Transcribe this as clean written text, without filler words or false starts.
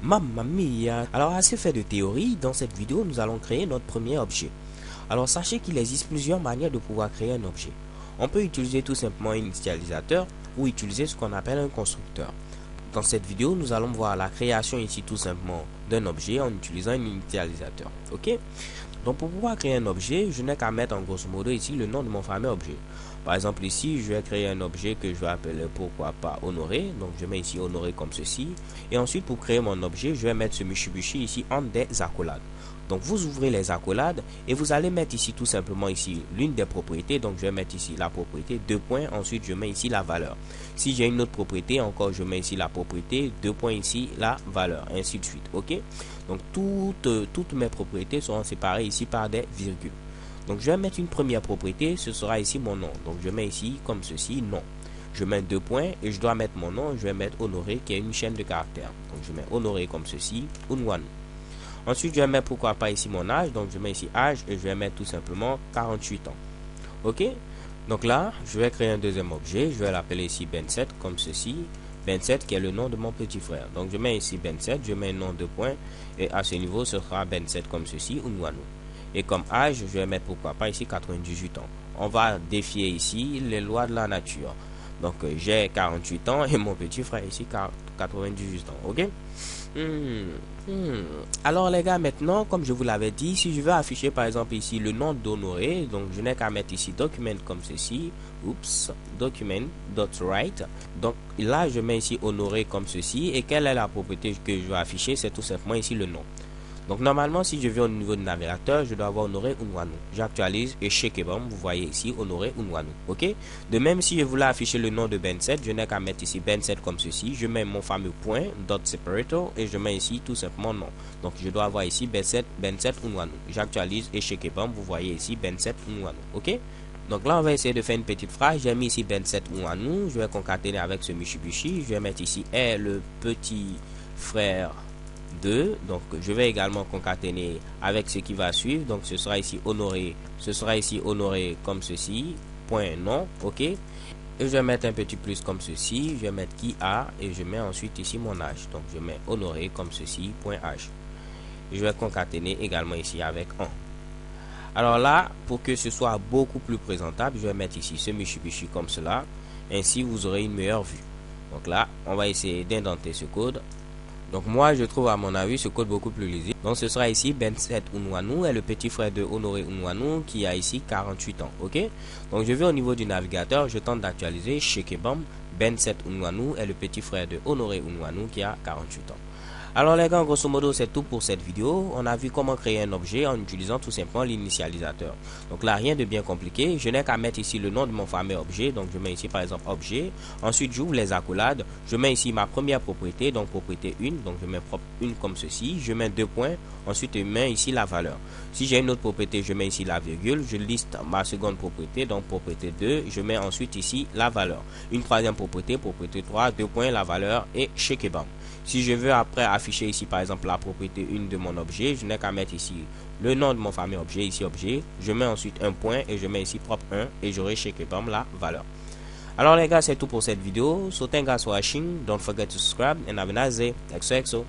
Mamma mia! Alors, assez fait de théorie, dans cette vidéo, nous allons créer notre premier objet. Alors, sachez qu'il existe plusieurs manières de pouvoir créer un objet. On peut utiliser tout simplement un initialisateur ou utiliser ce qu'on appelle un constructeur. Dans cette vidéo, nous allons voir la création ici tout simplement d'un objet en utilisant un initialisateur. Ok? Donc, pour pouvoir créer un objet, je n'ai qu'à mettre en grosso modo ici le nom de mon fameux objet. Par exemple, ici, je vais créer un objet que je vais appeler pourquoi pas Honoré. Donc, je mets ici Honoré comme ceci. Et ensuite, pour créer mon objet, je vais mettre ce Mitsubishi ici entre des accolades. Donc, vous ouvrez les accolades et vous allez mettre ici tout simplement ici l'une des propriétés. Donc, je vais mettre ici la propriété, deux points. Ensuite, je mets ici la valeur. Si j'ai une autre propriété, encore, je mets ici la propriété, deux points ici, la valeur, ainsi de suite. Ok? Donc, toutes mes propriétés seront séparées ici par des virgules. Donc, je vais mettre une première propriété, ce sera ici mon nom. Donc, je mets ici comme ceci, nom. Je mets deux points et je dois mettre mon nom. Je vais mettre Honoré qui est une chaîne de caractères. Donc, je mets Honoré comme ceci, Unwanu. Ensuite, je vais mettre pourquoi pas ici mon âge. Donc, je mets ici âge et je vais mettre tout simplement 48 ans. Ok? Donc là, je vais créer un deuxième objet. Je vais l'appeler ici Ben7 comme ceci. Ben7 qui est le nom de mon petit frère. Donc, je mets ici Ben7, je mets un nom de points et à ce niveau, ce sera Ben7 comme ceci, Unwanu. Et comme âge, je vais mettre pourquoi pas ici 98 ans. On va défier ici les lois de la nature. Donc, j'ai 48 ans et mon petit frère ici 98 ans. Ok? Alors les gars, maintenant, comme je vous l'avais dit, si je veux afficher par exemple ici le nom d'Honoré, donc je n'ai qu'à mettre ici document comme ceci. Oups, document.write. Donc là, je mets ici Honoré comme ceci. Et quelle est la propriété que je veux afficher? C'est tout simplement ici le nom. Donc normalement, si je viens au niveau du navigateur, je dois avoir Honoré Unwanu. J'actualise et Shekebam, vous voyez ici Honoré Unwanu. Ok? De même, si je voulais afficher le nom de Ben7, je n'ai qu'à mettre ici Ben7 comme ceci. Je mets mon fameux point, dot separator, et je mets ici tout simplement nom. Donc je dois avoir ici Ben7 Unwanu. J'actualise et Shekebam, vous voyez ici Ben7 Unwanu. Ok? Donc là, on va essayer de faire une petite phrase. J'ai mis ici Ben7 Unwanu. Je vais concaténer avec ce Mitsubishi. Je vais mettre ici est le petit frère 2. Donc je vais également concaténer avec ce qui va suivre. Donc ce sera ici Honoré. Ce sera ici Honoré comme ceci. Point nom. Ok. Et je vais mettre un petit plus comme ceci. Je vais mettre qui a. Et je mets ensuite ici mon âge. Donc je mets Honoré comme ceci. Point âge. Je vais concaténer également ici avec 1. Alors là, pour que ce soit beaucoup plus présentable, je vais mettre ici ce Mitsubishi comme cela. Ainsi, vous aurez une meilleure vue. Donc là, on va essayer d'indenter ce code. Donc moi, je trouve à mon avis ce code beaucoup plus lisible. Donc ce sera ici Ben7 Unwanu est le petit frère de Honoré Unwanu qui a ici 48 ans. Ok? Donc je vais au niveau du navigateur, je tente d'actualiser. Shekebam, Ben7 Unwanu est le petit frère de Honoré Unwanu qui a 48 ans. Alors les gars, grosso modo, c'est tout pour cette vidéo. On a vu comment créer un objet en utilisant tout simplement l'initialisateur. Donc là, rien de bien compliqué. Je n'ai qu'à mettre ici le nom de mon fameux objet. Donc je mets ici par exemple objet. Ensuite, j'ouvre les accolades. Je mets ici ma première propriété, donc propriété 1. Donc je mets propre 1 comme ceci. Je mets deux points. Ensuite, je mets ici la valeur. Si j'ai une autre propriété, je mets ici la virgule. Je liste ma seconde propriété, donc propriété 2. Je mets ensuite ici la valeur. Une troisième propriété, propriété 3, deux points, la valeur et Shekebam. Si je veux après afficher ici par exemple la propriété 1 de mon objet, je n'ai qu'à mettre ici le nom de mon fameux objet, ici objet. Je mets ensuite un point et je mets ici propre 1 et j'aurai Shekebam la valeur. Alors les gars, c'est tout pour cette vidéo. So thank you guys for watching. Don't forget to subscribe and have a nice day. XOXO.